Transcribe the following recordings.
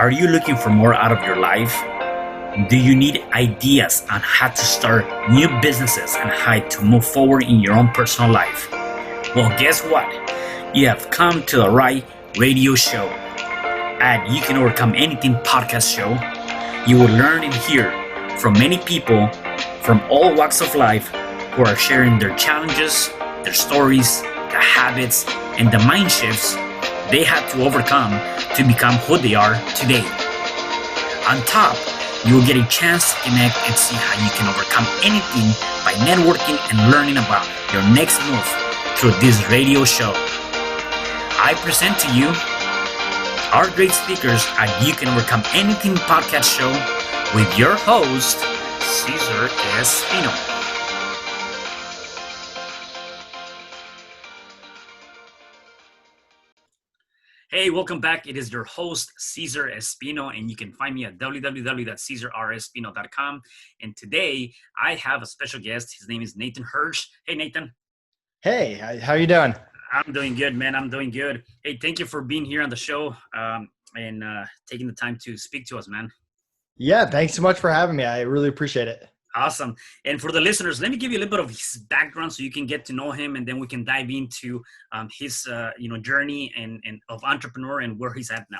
Are you looking for more out of your life? Do you need ideas on how to start new businesses and how to move forward in your own personal life? Well, guess what? You have come to the right radio show. At You Can Overcome Anything podcast show, you will learn and hear from many people from all walks of life who are sharing their challenges, their stories, the habits, and the mind shifts they had to overcome to become who they are today. On top, you will get a chance to connect and see how you can overcome anything by networking and learning about your next move through this radio show. I present to you our great speakers at You Can Overcome Anything podcast show with your host, Cesar Espino. Hey, welcome back. It is your host, Cesar Espino, and you can find me at www.CesarRespino.com. And today, I have a special guest. His name is Nathan Hirsch. Hey, Nathan. Hey, how you doing? I'm doing good, man. I'm doing good. Hey, thank you for being here on the show and taking the time to speak to us, man. Yeah, thanks so much for having me. I really appreciate it. Awesome. And for the listeners, let me give you a little bit of his background so you can get to know him, and then we can dive into his journey and of entrepreneur and where he's at now.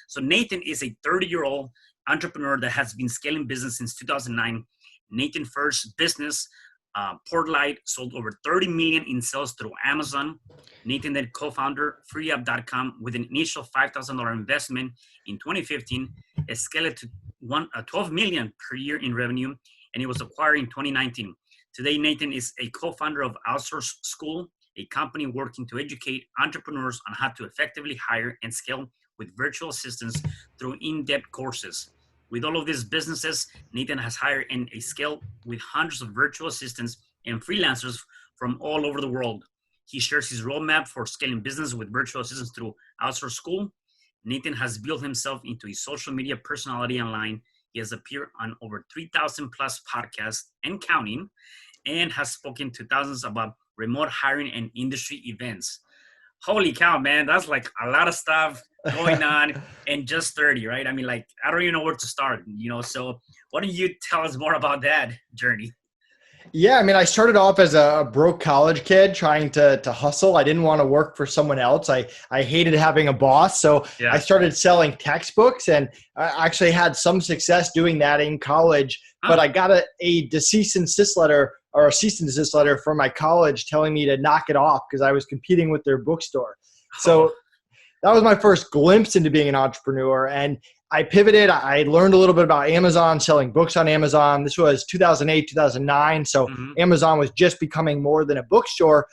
So Nathan is a 30-year-old entrepreneur that has been scaling business since 2009. Nathan Hirsch's business, Portlight, sold over 30 million in sales through Amazon. Nathan then co-founder freeup.com with an initial $5,000 investment in 2015, escalated to 12 million per year in revenue, and it was acquired in 2019. Today, Nathan is a co-founder of Outsource School, a company working to educate entrepreneurs on how to effectively hire and scale with virtual assistants through in-depth courses. With all of these businesses, Nathan has hired and scaled with hundreds of virtual assistants and freelancers from all over the world. He shares his roadmap for scaling business with virtual assistants through Outsource School. Nathan has built himself into a social media personality online. He has appeared on over 3,000 plus podcasts and counting, and has spoken to thousands about remote hiring and industry events. Holy cow, man. That's like a lot of stuff going on and just 30, right? I mean, like, I don't even know where to start, so why don't you tell us more about that journey? Yeah, I mean, I started off as a broke college kid trying to hustle. I didn't want to work for someone else. I hated having a boss. So yeah. I started selling textbooks, and I actually had some success doing that in college. But I got a cease and desist letter from my college telling me to knock it off because I was competing with their bookstore. So that was my first glimpse into being an entrepreneur. And I pivoted. I learned a little bit about Amazon, selling books on Amazon. This was 2008, 2009. So Amazon was just becoming more than a bookstore.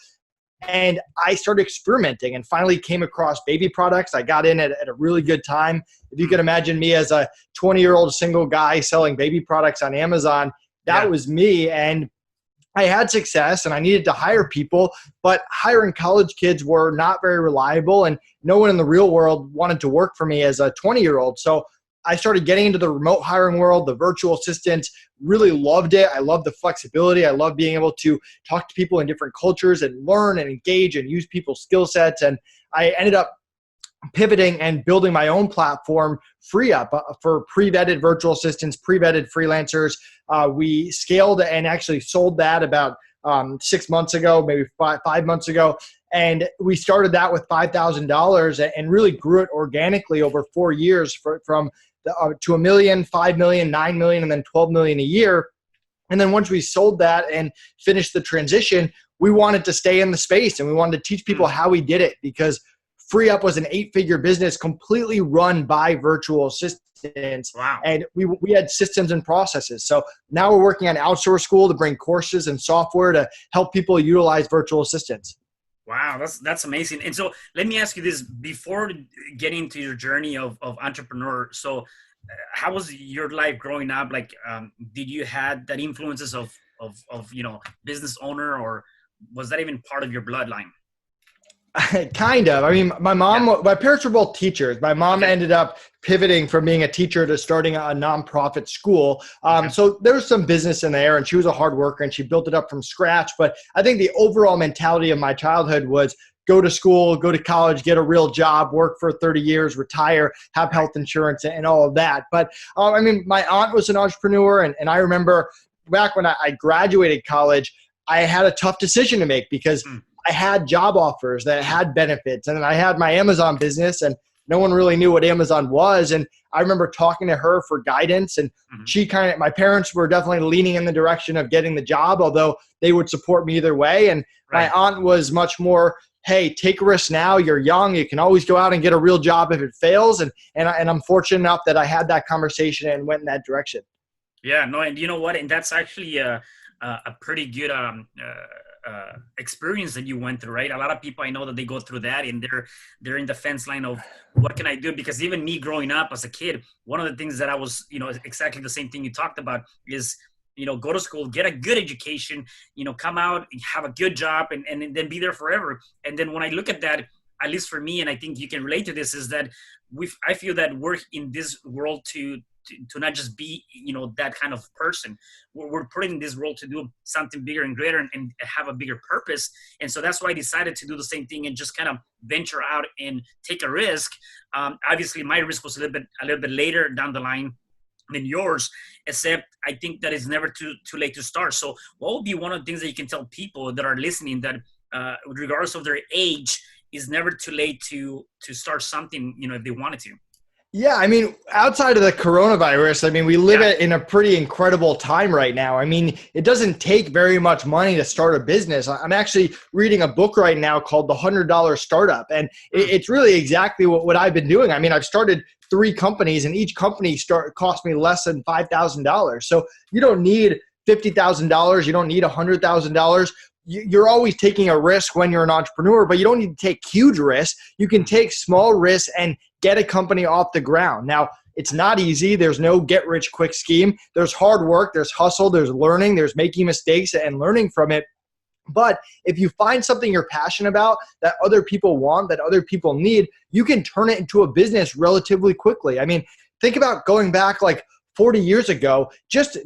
And I started experimenting and finally came across baby products. I got in at a really good time. If you can imagine me as a 20-year-old single guy selling baby products on Amazon, that was me. And I had success and I needed to hire people, but hiring college kids were not very reliable, and no one in the real world wanted to work for me as a 20-year-old. So I started getting into the remote hiring world, the virtual assistants, really loved it. I loved the flexibility. I loved being able to talk to people in different cultures and learn and engage and use people's skill sets. And I ended up pivoting and building my own platform, FreeUp, for pre-vetted virtual assistants, pre-vetted freelancers. We scaled and actually sold that about 6 months ago, maybe 5 months ago. And we started that with $5,000 and really grew it organically over 4 years from to $1 million, $5 million, $9 million, and then $12 million a year. And then once we sold that and finished the transition, we wanted to stay in the space and we wanted to teach people how we did it, because FreeUp was an 8-figure business completely run by virtual assistants. Wow. And we had systems and processes. So now we're working on Outsource School to bring courses and software to help people utilize virtual assistants. Wow, that's amazing. And so let me ask you this before getting into your journey of entrepreneur. So how was your life growing up? Like, did you had that influences of business owner, or was that even part of your bloodline? Kind of. I mean, my parents were both teachers. My mom ended up pivoting from being a teacher to starting a nonprofit school. So there was some business in there, and she was a hard worker and she built it up from scratch. But I think the overall mentality of my childhood was go to school, go to college, get a real job, work for 30 years, retire, have health insurance and all of that. But I mean, my aunt was an entrepreneur, and I remember back when I graduated college, I had a tough decision to make because I had job offers that had benefits, and then I had my Amazon business, and no one really knew what Amazon was. And I remember talking to her for guidance, and my parents were definitely leaning in the direction of getting the job, although they would support me either way. And my aunt was much more, hey, take a risk now. You're young. You can always go out and get a real job if it fails. And I'm fortunate enough that I had that conversation and went in that direction. Yeah, no, and you know what? And that's actually a pretty good experience that you went through, right? A lot of people I know that they go through that, and they're in the fence line of what can I do? Because even me growing up as a kid, one of the things that I was, exactly the same thing you talked about is, go to school, get a good education, come out, have a good job, and then be there forever. And then when I look at that, at least for me, and I think you can relate to this, is that I feel that we're in this world to not just be, that kind of person. We're put in this world to do something bigger and greater and have a bigger purpose. And so that's why I decided to do the same thing and just kind of venture out and take a risk. Obviously, my risk was a little bit later down the line than yours, except I think that it's never too late to start. So what would be one of the things that you can tell people that are listening that regardless of their age, is never too late to start something, if they wanted to? Yeah, I mean, outside of the coronavirus, I mean, we live in a pretty incredible time right now. I mean, it doesn't take very much money to start a business. I'm actually reading a book right now called The $100 Startup, and it's really exactly what I've been doing. I mean, I've started 3 companies, and each company cost me less than $5,000. So you don't need $50,000. You don't need $100,000. You're always taking a risk when you're an entrepreneur, but you don't need to take huge risks. You can take small risks and get a company off the ground. Now, it's not easy. There's no get-rich-quick scheme. There's hard work. There's hustle. There's learning. There's making mistakes and learning from it. But if you find something you're passionate about that other people want, that other people need, you can turn it into a business relatively quickly. I mean, think about going back like 40 years ago, just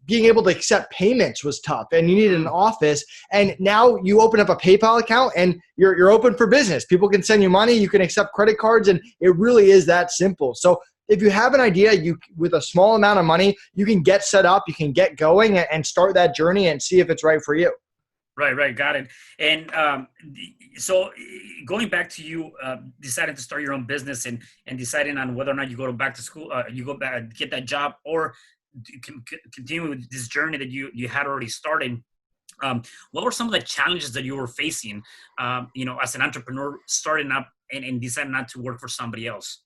being able to accept payments was tough, and you needed an office. And now you open up a PayPal account and you're open for business. People can send you money, you can accept credit cards, and it really is that simple. So if you have an idea, with a small amount of money, you can get set up, you can get going and start that journey and see if it's right for you. Right. Got it. And so going back to you deciding to start your own business and deciding on whether or not you go back to school, you go back, get that job, or you can continue with this journey that you had already started. What were some of the challenges that you were facing, as an entrepreneur starting up and deciding not to work for somebody else?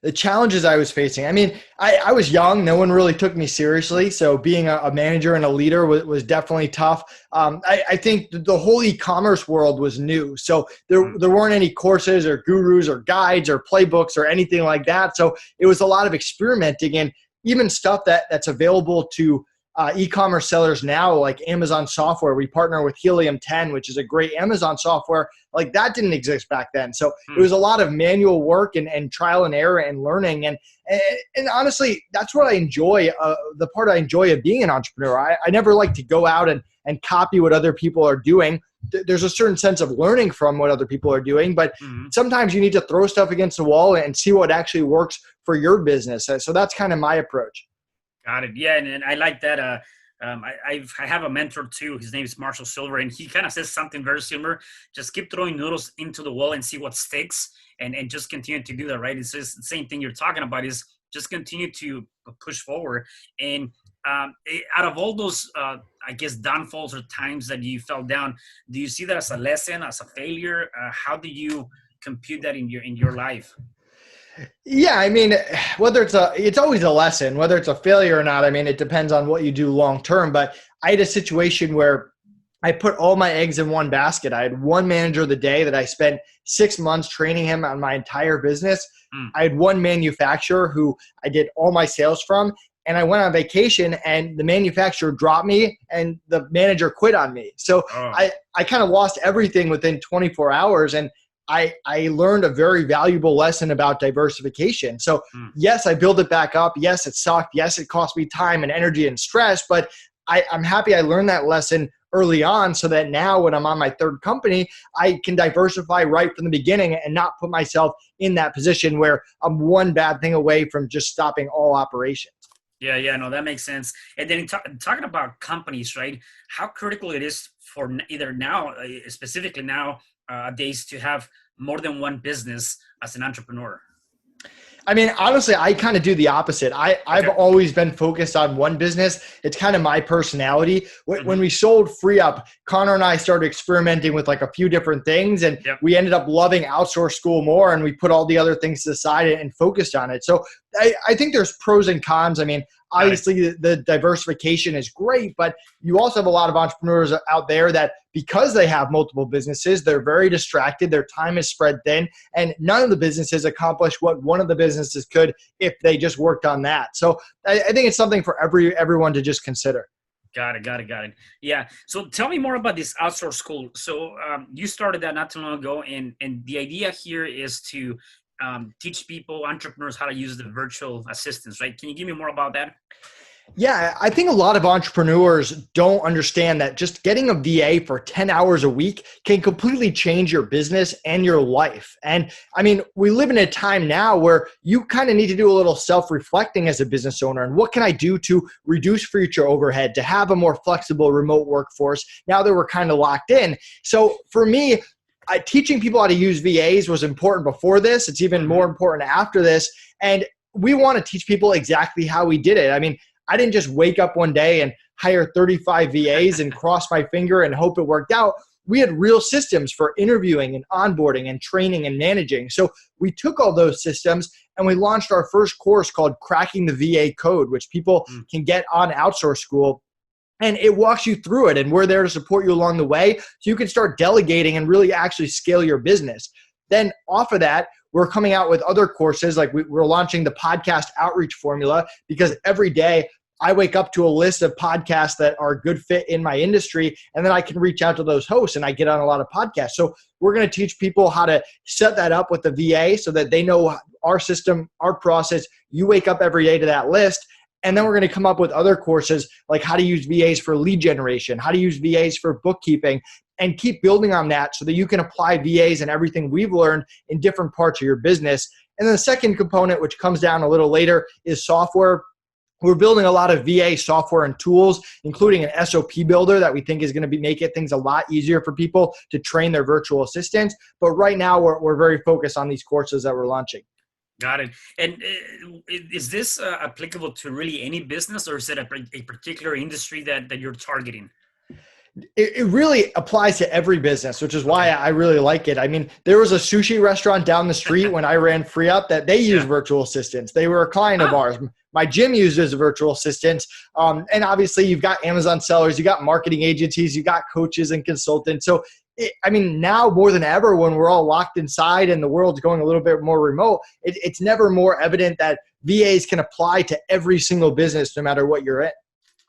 The challenges I was facing. I mean, I was young. No one really took me seriously. So being a manager and a leader was definitely tough. I think the whole e-commerce world was new. So there weren't any courses or gurus or guides or playbooks or anything like that. So it was a lot of experimenting, and even stuff that's available to e-commerce sellers now, like Amazon software. We partner with Helium 10, which is a great Amazon software. Like that didn't exist back then. So it was a lot of manual work and trial and error and learning. And honestly, that's what I enjoy. The part I enjoy of being an entrepreneur. I never like to go out and copy what other people are doing. There's a certain sense of learning from what other people are doing, but sometimes you need to throw stuff against the wall and see what actually works for your business. So that's kind of my approach. Got it. Yeah, and I like that. I have a mentor too. His name is Marshall Silver, and he kind of says something very similar. Just keep throwing noodles into the wall and see what sticks, and just continue to do that. Right? It's just the same thing you're talking about. Is just continue to push forward. And out of all those, I guess, downfalls or times that you fell down, do you see that as a lesson, as a failure? How do you compute that in your life? Yeah, I mean, it's always a lesson, whether it's a failure or not. I mean, it depends on what you do long term. But I had a situation where I put all my eggs in one basket. I had one manager of the day that I spent 6 months training him on my entire business. I had one manufacturer who I did all my sales from, and I went on vacation and the manufacturer dropped me and the manager quit on me. So I kind of lost everything within 24 hours. And I learned a very valuable lesson about diversification. So yes, I built it back up. Yes, it sucked. Yes, it cost me time and energy and stress, but I'm happy I learned that lesson early on, so that now when I'm on my third company, I can diversify right from the beginning and not put myself in that position where I'm one bad thing away from just stopping all operations. Yeah, no, that makes sense. And then talking about companies, right? How critical it is for either now, specifically now days, to have more than one business as an entrepreneur. I mean, honestly, I kind of do the opposite. I've always been focused on one business. It's kind of my personality. When we sold FreeUp, Connor and I started experimenting with like a few different things, and we ended up loving Outsource School more, and we put all the other things to the side and focused on it. So I think there's pros and cons. I mean, obviously the diversification is great, but you also have a lot of entrepreneurs out there that, because they have multiple businesses, they're very distracted, their time is spread thin, and none of the businesses accomplish what one of the businesses could if they just worked on that. So I think it's something for everyone to just consider. Got it. Yeah. So tell me more about this Outsource School. So you started that not too long ago, and the idea here is to teach people, entrepreneurs, how to use the virtual assistants, right? Can you give me more about that? Yeah, I think a lot of entrepreneurs don't understand that just getting a VA for 10 hours a week can completely change your business and your life. And I mean, we live in a time now where you kind of need to do a little self-reflecting as a business owner. And what can I do to reduce future overhead, to have a more flexible remote workforce now that we're kind of locked in? So for me, teaching people how to use VAs was important before this. It's even more important after this. And we want to teach people exactly how we did it. I mean, I didn't just wake up one day and hire 35 VAs and cross my finger and hope it worked out. We had real systems for interviewing and onboarding and training and managing. So we took all those systems and we launched our first course called Cracking the VA Code, which people can get on Outsource School. And it walks you through it. And we're there to support you along the way so you can start delegating and really actually scale your business. Then off of that, we're coming out with other courses. Like we're launching the podcast outreach formula, because every day I wake up to a list of podcasts that are a good fit in my industry, and then I can reach out to those hosts and I get on a lot of podcasts. So we're going to teach people how to set that up with the VA so that they know our system, our process. You wake up every day to that list. And then we're going to come up with other courses like how to use VAs for lead generation, how to use VAs for bookkeeping, and keep building on that so that you can apply VAs and everything we've learned in different parts of your business. And then the second component, which comes down a little later, is software. We're building a lot of VA software and tools, including an SOP builder that we think is going to make things a lot easier for people to train their virtual assistants. But right now, we're very focused on these courses that we're launching. Got it. And is this applicable to really any business, or is it a particular industry that you're targeting? It really applies to every business, which is why I really like it. I mean, there was a sushi restaurant down the street when I ran FreeUp that they use virtual assistants. They were a client of ours. My gym uses virtual assistants. And obviously you've got Amazon sellers, you got marketing agencies, you got coaches and consultants. So I mean, now more than ever, when we're all locked inside and the world's going a little bit more remote, it's never more evident that VAs can apply to every single business, no matter what you're in.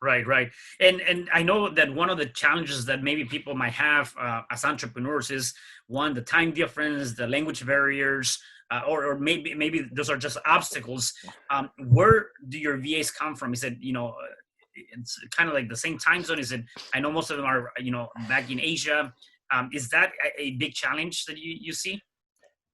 Right. And I know that one of the challenges that maybe people might have as entrepreneurs is, one, the time difference, the language barriers, or maybe those are just obstacles. Where do your VAs come from? Is it, it's kind of like the same time zone? Is it, I know most of them are, back in Asia. Is that a big challenge that you see?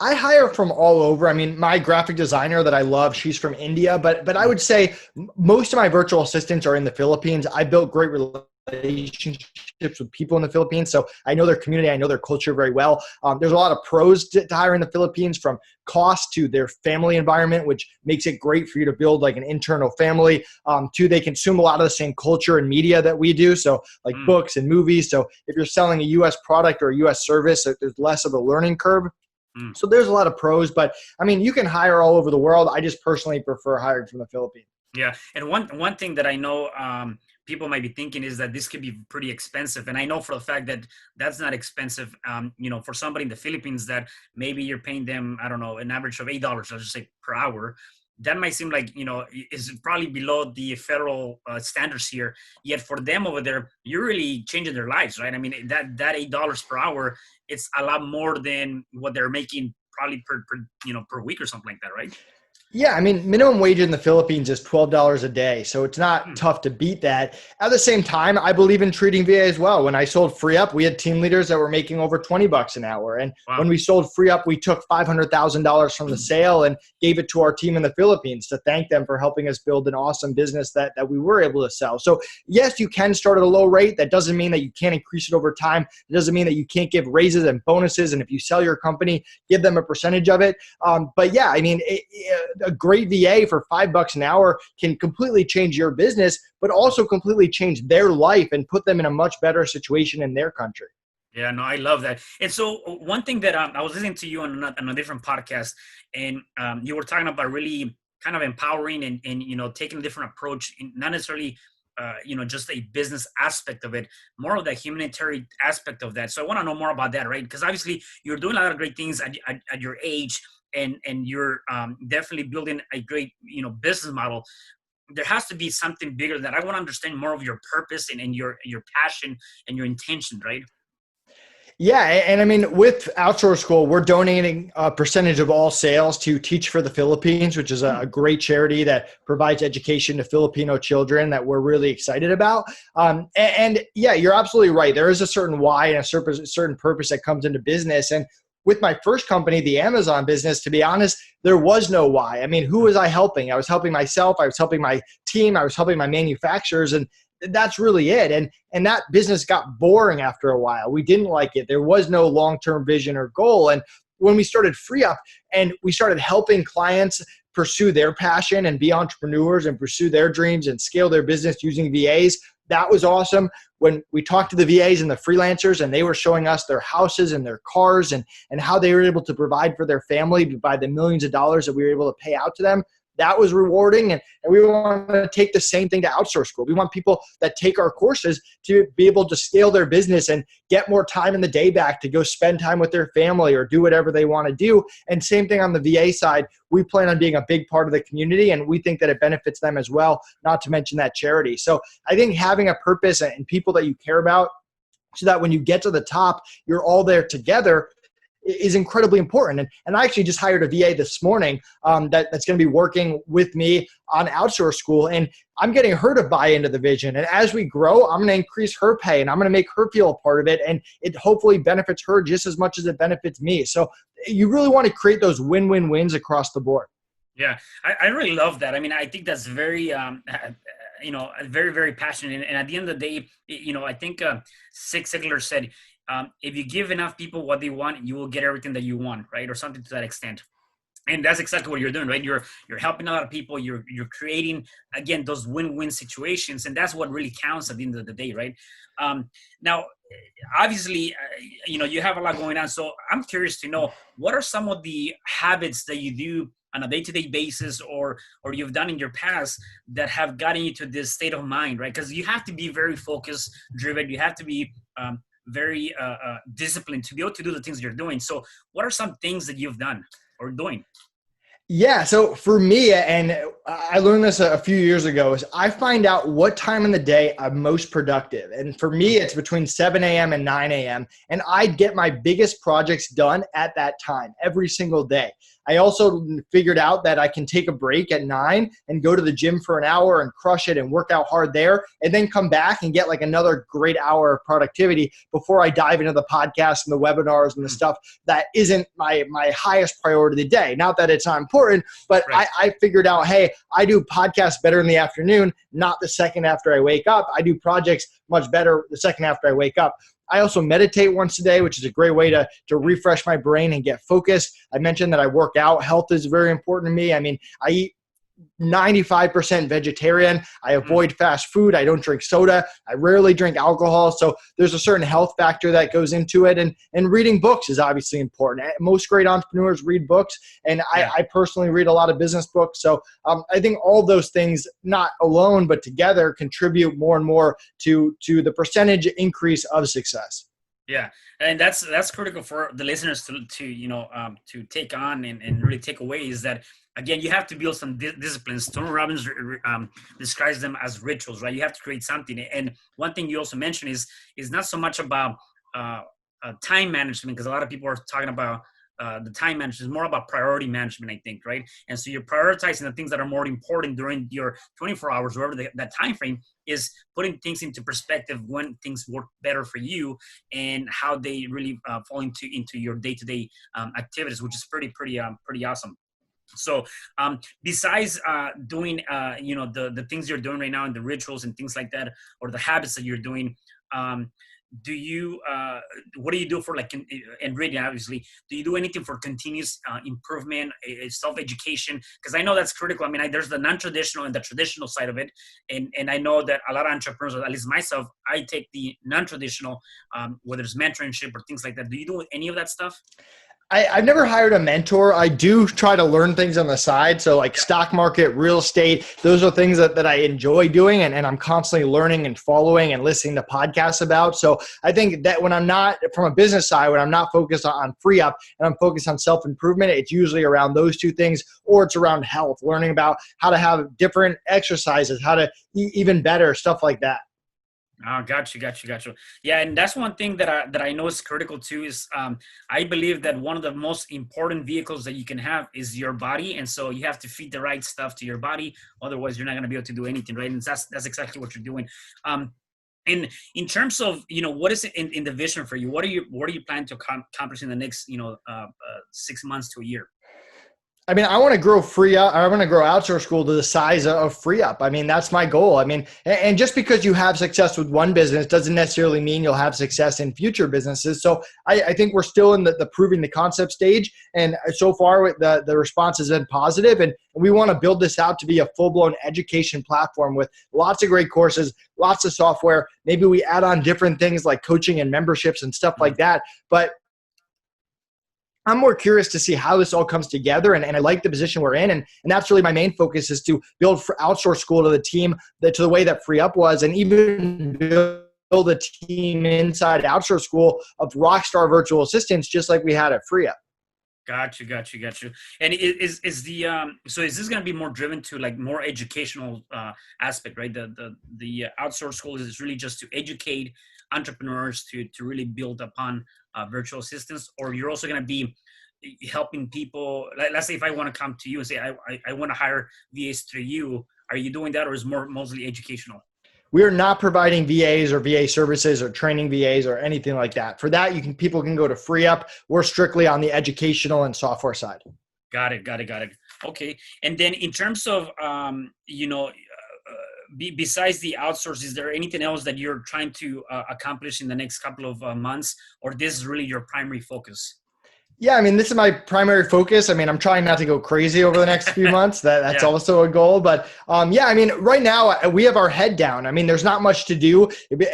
I hire from all over. I mean, my graphic designer that I love, she's from India, but I would say most of my virtual assistants are in the Philippines. I built great relationships with people in the Philippines, so I know their community, I know their culture very well. There's a lot of pros to hire in the Philippines, from cost to their family environment, which makes it great for you to build like an internal family, to they consume a lot of the same culture and media that we do, so like books and movies. So if you're selling a US product or a US service, there's less of a learning curve. So there's a lot of pros, but I mean, you can hire all over the world. I just personally prefer hiring from the Philippines. Yeah. And one thing that I know people might be thinking is that this could be pretty expensive. And I know for the fact that that's not expensive, for somebody in the Philippines that maybe you're paying them, I don't know, an average of $8, let's just say, per hour. That might seem like, is probably below the federal standards here. Yet for them over there, you're really changing their lives, right? I mean, that $8 per hour, it's a lot more than what they're making probably per week or something like that, right? Yeah, I mean, minimum wage in the Philippines is $12 a day, so it's not tough to beat that. At the same time, I believe in treating VA as well. When I sold Free Up, we had team leaders that were making over $20 an hour. And Wow. when we sold Free Up, we took $500,000 from the sale and gave it to our team in the Philippines to thank them for helping us build an awesome business that we were able to sell. So yes, you can start at a low rate. That doesn't mean that you can't increase it over time. It doesn't mean that you can't give raises and bonuses. And if you sell your company, give them a percentage of it. But yeah, I mean, a great VA for $5 an hour can completely change your business, but also completely change their life and put them in a much better situation in their country. Yeah, no, I love that. And so one thing that I was listening to you on a different podcast, and you were talking about really kind of empowering and taking a different approach, not necessarily just a business aspect of it, more of the humanitarian aspect of that. So I want to know more about that, right? Because obviously you're doing a lot of great things at your age, and you're definitely building a great business model. There has to be something bigger that I want to understand more of your purpose and your passion and your intention, right? Yeah, and I mean, with Outsource School, we're donating a percentage of all sales to Teach for the Philippines, which is a great charity that provides education to Filipino children that we're really excited about. And yeah, you're absolutely right. There is a certain why and a certain purpose that comes into business. And with my first company, the Amazon business, to be honest, there was no why. I mean, who was I helping? I was helping myself. I was helping my team. I was helping my manufacturers. And that's really it. And that business got boring after a while. We didn't like it. There was no long-term vision or goal. And when we started Free Up and we started helping clients pursue their passion and be entrepreneurs and pursue their dreams and scale their business using VAs, that was awesome. When we talked to the VAs and the freelancers and they were showing us their houses and their cars and how they were able to provide for their family by the millions of dollars that we were able to pay out to them, that was rewarding. And we want to take the same thing to Outsource School. We want people that take our courses to be able to scale their business and get more time in the day back to go spend time with their family or do whatever they want to do. And same thing on the VA side. We plan on being a big part of the community, and we think that it benefits them as well, not to mention that charity. So I think having a purpose and people that you care about so that when you get to the top, you're all there together is incredibly important. And I actually just hired a VA this morning that's going to be working with me on Outsource School. And I'm getting her to buy into the vision. And as we grow, I'm going to increase her pay and I'm going to make her feel a part of it. And it hopefully benefits her just as much as it benefits me. So you really want to create those win-win-wins across the board. Yeah, I really love that. I mean, I think that's very, very, very passionate. And at the end of the day, I think Zig Ziglar said, if you give enough people what they want, you will get everything that you want, right? Or something to that extent. And that's exactly what you're doing, right? You're helping a lot of people. You're creating, again, those win-win situations. And that's what really counts at the end of the day, right? Now, obviously, you have a lot going on. So I'm curious to know, what are some of the habits that you do on a day-to-day basis or you've done in your past that have gotten you to this state of mind, right? Because you have to be very focused, driven. You have to be very disciplined to be able to do the things you're doing. So what are some things that you've done or doing? Yeah. So for me, and I learned this a few years ago, is I find out what time in the day I'm most productive. And for me, it's between 7 a.m. and 9 a.m. And I get my biggest projects done at that time every single day. I also figured out that I can take a break at 9 and go to the gym for an hour and crush it and work out hard there, and then come back and get like another great hour of productivity before I dive into the podcast and the webinars and the stuff that isn't my highest priority of the day. Not that it's not important, but right. I figured out, hey, I do podcasts better in the afternoon, not the second after I wake up. I do projects much better the second after I wake up. I also meditate once a day, which is a great way to refresh my brain and get focused. I mentioned that I work out. Health is very important to me. I mean, I eat 95% vegetarian. I avoid fast food. I don't drink soda. I rarely drink alcohol. So there's a certain health factor that goes into it. And reading books is obviously important. Most great entrepreneurs read books. And I personally read a lot of business books. So I think all those things, not alone, but together, contribute more and more to the percentage increase of success. Yeah, and that's critical for the listeners to take on and really take away, is that, again, you have to build some disciplines. Tony Robbins describes them as rituals, right? You have to create something. And one thing you also mentioned is not so much about time management, because a lot of people are talking about the time management. It's more about priority management, I think, right? And so you're prioritizing the things that are more important during your 24 hours, whatever that time frame is, putting things into perspective when things work better for you and how they really fall into your day-to-day activities, which is pretty awesome. So besides doing the things you're doing right now and the rituals and things like that, or the habits that you're doing, do you what do you do for like and reading, obviously, do you do anything for continuous improvement, self-education? Because I know that's critical. I mean, there's the non-traditional and the traditional side of it, and I know that a lot of entrepreneurs, or at least myself, I take the non-traditional, whether it's mentorship or things like that. Do you do any of that stuff? I've never hired a mentor. I do try to learn things on the side. So like stock market, real estate, those are things that I enjoy doing. And I'm constantly learning and following and listening to podcasts about. So I think that when I'm not from a business side, when I'm not focused on free up and I'm focused on self-improvement, it's usually around those two things, or it's around health, learning about how to have different exercises, how to eat even better, stuff like that. Oh, got you. Yeah, and that's one thing that I know is critical too. Is I believe that one of the most important vehicles that you can have is your body, and so you have to feed the right stuff to your body. Otherwise, you're not going to be able to do anything, right? And that's exactly what you're doing. And in terms of what is it in the vision for you? What are you planning to accomplish in the next 6 months to a year? I mean, I want to grow free up. I want to grow Outsource School to the size of free up. I mean, that's my goal. I mean, and just because you have success with one business doesn't necessarily mean you'll have success in future businesses. So I think we're still in the proving the concept stage. And so far the response has been positive, and we want to build this out to be a full-blown education platform with lots of great courses, lots of software. Maybe we add on different things like coaching and memberships and stuff like that. But I'm more curious to see how this all comes together, and I like the position we're in, and that's really my main focus, is to build for Outsource School to the team, to the way that Free Up was, and even build a team inside Outsource School of rockstar virtual assistants, just like we had at Free Up. Got you. And is this going to be more driven to like more educational aspect, right? The Outsource School is really just to educate entrepreneurs to really build upon virtual assistants, or you're also going to be helping people? Let's say if I want to come to you and say I want to hire VAs through you, are you doing that, or is mostly educational? We are not providing VAs or VA services or training VAs or anything like that. For that, people can go to Free Up. We're strictly on the educational and software side. Got it. Okay. And then in terms of besides the outsource, is there anything else that you're trying to accomplish in the next couple of months, or this is really your primary focus? Yeah, I mean, this is my primary focus. I mean, I'm trying not to go crazy over the next few months. That's also a goal. But yeah, I mean, right now we have our head down. I mean, there's not much to do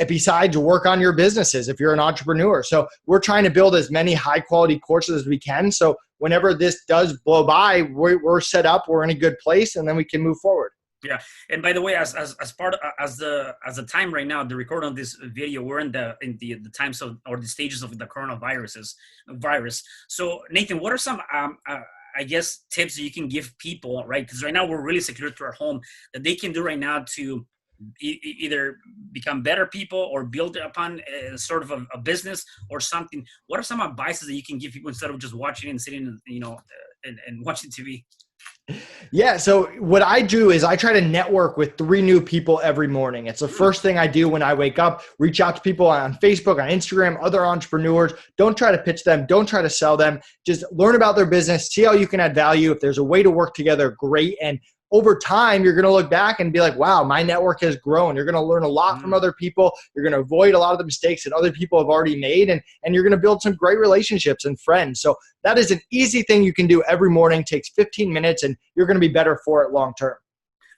besides work on your businesses if you're an entrepreneur. So we're trying to build as many high quality courses as we can. So whenever this does blow by, we're set up, we're in a good place, and then we can move forward. Yeah, and by the way, as the time right now, the recording of this video, we're in the times of, or the stages of the virus. So Nathan, what are some I guess tips that you can give people, right? Because right now we're really secure to our home, that they can do right now to either become better people or build upon sort of a business or something. What are some advices that you can give people instead of just watching and sitting, and watching TV? Yeah. So what I do is I try to network with 3 new people every morning. It's the first thing I do when I wake up. Reach out to people on Facebook, on Instagram, other entrepreneurs. Don't try to pitch them. Don't try to sell them. Just learn about their business. See how you can add value. If there's a way to work together, great. And over time, you're going to look back and be like, wow, my network has grown. You're going to learn a lot from other people. You're going to avoid a lot of the mistakes that other people have already made. And you're going to build some great relationships and friends. So that is an easy thing you can do every morning. Takes 15 minutes, and you're going to be better for it long term.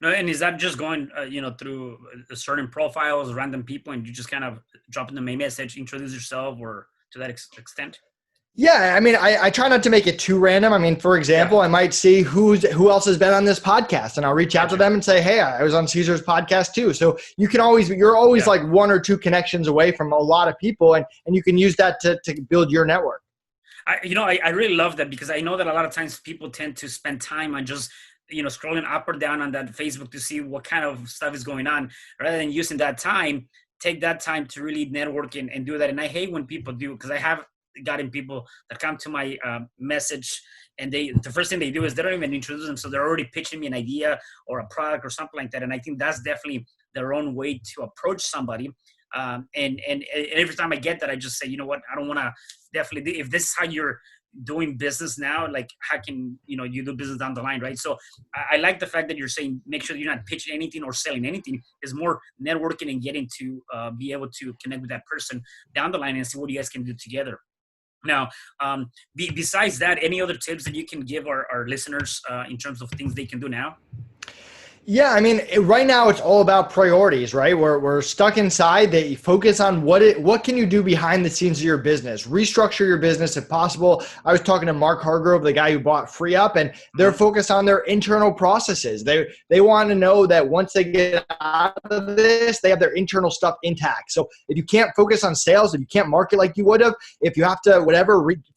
No, and is that just going, through certain profiles, random people, and you just kind of drop in them a message, introduce yourself, or to that extent? Yeah, I mean, I try not to make it too random. I mean, for example, I might see who else has been on this podcast, and I'll reach out to them and say, hey, I was on Cesar's podcast too. So you're always like 1 or 2 connections away from a lot of people, and you can use that to build your network. I really love that, because I know that a lot of times people tend to spend time on just scrolling up or down on that Facebook to see what kind of stuff is going on, rather than using that time. Take that time to really network and do that. And I hate when people do, because I have gotten people that come to my message, and the first thing they do is they don't even introduce them, so they're already pitching me an idea or a product or something like that. And I think that's definitely their own way to approach somebody. And every time I get that, I just say, you know what, I don't want to, definitely, if this is how you're doing business now, like how can you do business down the line, right? So I like the fact that you're saying make sure you're not pitching anything or selling anything. Is more networking and getting to be able to connect with that person down the line and see what you guys can do together. Now, besides that, any other tips that you can give our listeners in terms of things they can do now? Yeah, I mean, right now it's all about priorities, right? We're stuck inside. That you focus on what can you do behind the scenes of your business, restructure your business if possible. I was talking to Mark Hargrove, the guy who bought FreeUp, and they're focused on their internal processes. They want to know that once they get out of this, they have their internal stuff intact. So if you can't focus on sales, if you can't market like you would have, if you have to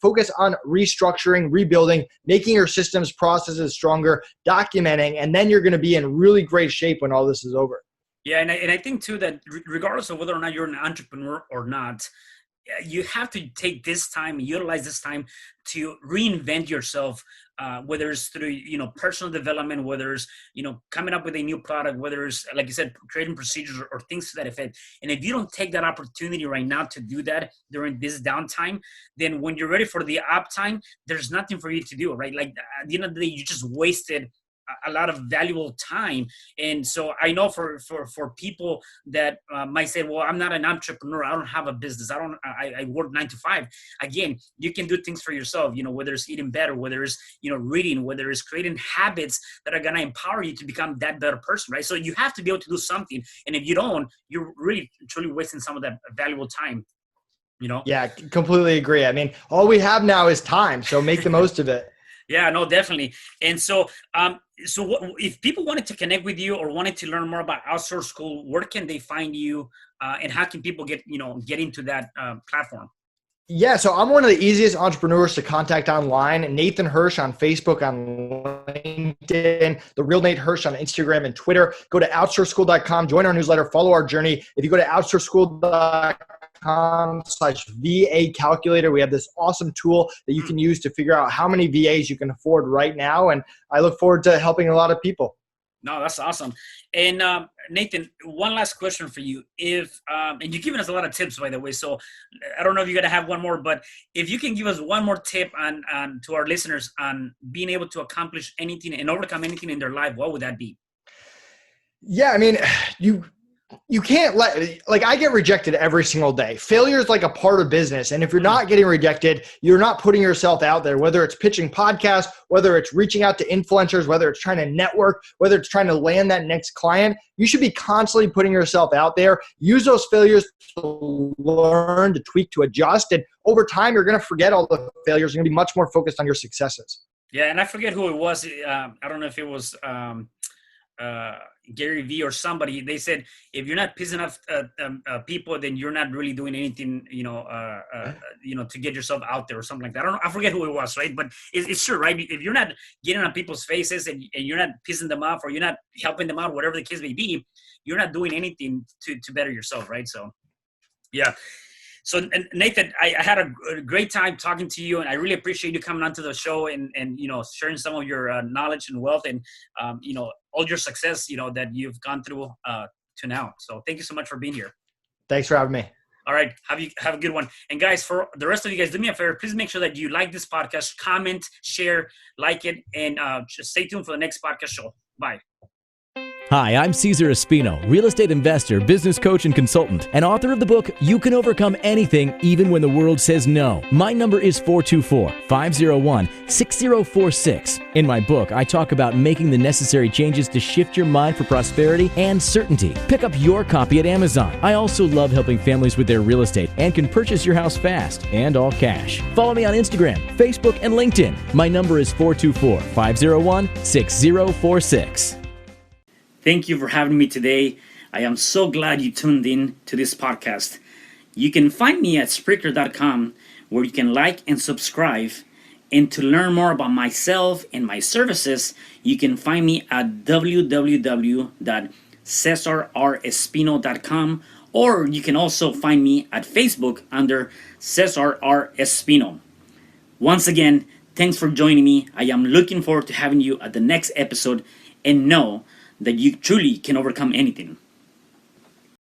focus on restructuring, rebuilding, making your systems, processes stronger, documenting, and then you're going to be in really great shape when all this is over. Yeah, and I think too that regardless of whether or not you're an entrepreneur or not, you have to take this time, utilize this time to reinvent yourself, whether it's through personal development, whether it's coming up with a new product, whether it's, like you said, creating procedures or things to that effect. And if you don't take that opportunity right now to do that during this downtime, then when you're ready for the up time, there's nothing for you to do, right? Like at the end of the day, you just wasted a lot of valuable time. And so I know for people that might say, well, I'm not an entrepreneur, I don't have a business, I work 9 to 5. Again, you can do things for yourself, whether it's eating better, whether it's reading, whether it's creating habits that are going to empower you to become that better person, right? So you have to be able to do something, and if you don't, you're really truly wasting some of that valuable time. Yeah, completely agree. I mean, all we have now is time, so make the most of it. Yeah, no, definitely. And so, if people wanted to connect with you or wanted to learn more about Outsource School, where can they find you, and how can people get into that platform? Yeah, so I'm one of the easiest entrepreneurs to contact online. Nathan Hirsch on Facebook, on LinkedIn, the real Nate Hirsch on Instagram and Twitter. Go to outsourceschool.com, join our newsletter, follow our journey. If you go to outsourceschool.com/VA calculator, we have this awesome tool that you can use to figure out how many VAs you can afford right now. And I look forward to helping a lot of people. No, that's awesome. And Nathan, one last question for you. If and you've given us a lot of tips, by the way, so I don't know if you're gonna have one more, but if you can give us one more tip on to our listeners on being able to accomplish anything and overcome anything in their life, what would that be? Yeah, I mean, you can't I get rejected every single day. Failure is like a part of business. And if you're not getting rejected, you're not putting yourself out there, whether it's pitching podcasts, whether it's reaching out to influencers, whether it's trying to network, whether it's trying to land that next client. You should be constantly putting yourself out there. Use those failures to learn, to tweak, to adjust. And over time, you're going to forget all the failures. You're going to be much more focused on your successes. Yeah. And I forget who it was. I don't know if it was Gary Vee or somebody. They said, if you're not pissing off people, then you're not really doing anything, to get yourself out there or something like that. I forget who it was, right? But it's true, right? If you're not getting on people's faces and you're not pissing them off or you're not helping them out, whatever the case may be, you're not doing anything to better yourself, right? So, yeah. So Nathan, I had a great time talking to you, and I really appreciate you coming onto the show and sharing some of your knowledge and wealth and all your success that you've gone through to now. So thank you so much for being here. Thanks for having me. All right, have a good one. And guys, for the rest of you guys, do me a favor. Please make sure that you like this podcast, comment, share, like it, and just stay tuned for the next podcast show. Bye. Hi, I'm Cesar Espino, real estate investor, business coach, and consultant, and author of the book, You Can Overcome Anything, Even When the World Says No. My number is 424-501-6046. In my book, I talk about making the necessary changes to shift your mind for prosperity and certainty. Pick up your copy at Amazon. I also love helping families with their real estate and can purchase your house fast and all cash. Follow me on Instagram, Facebook, and LinkedIn. My number is 424-501-6046. Thank you for having me today. I am so glad you tuned in to this podcast. You can find me at Spreaker.com, where you can like and subscribe. And to learn more about myself and my services, you can find me at www.CesarRespino.com Or you can also find me at Facebook under Cesar R. Espino. Once again, thanks for joining me. I am looking forward to having you at the next episode, and know that you truly can overcome anything.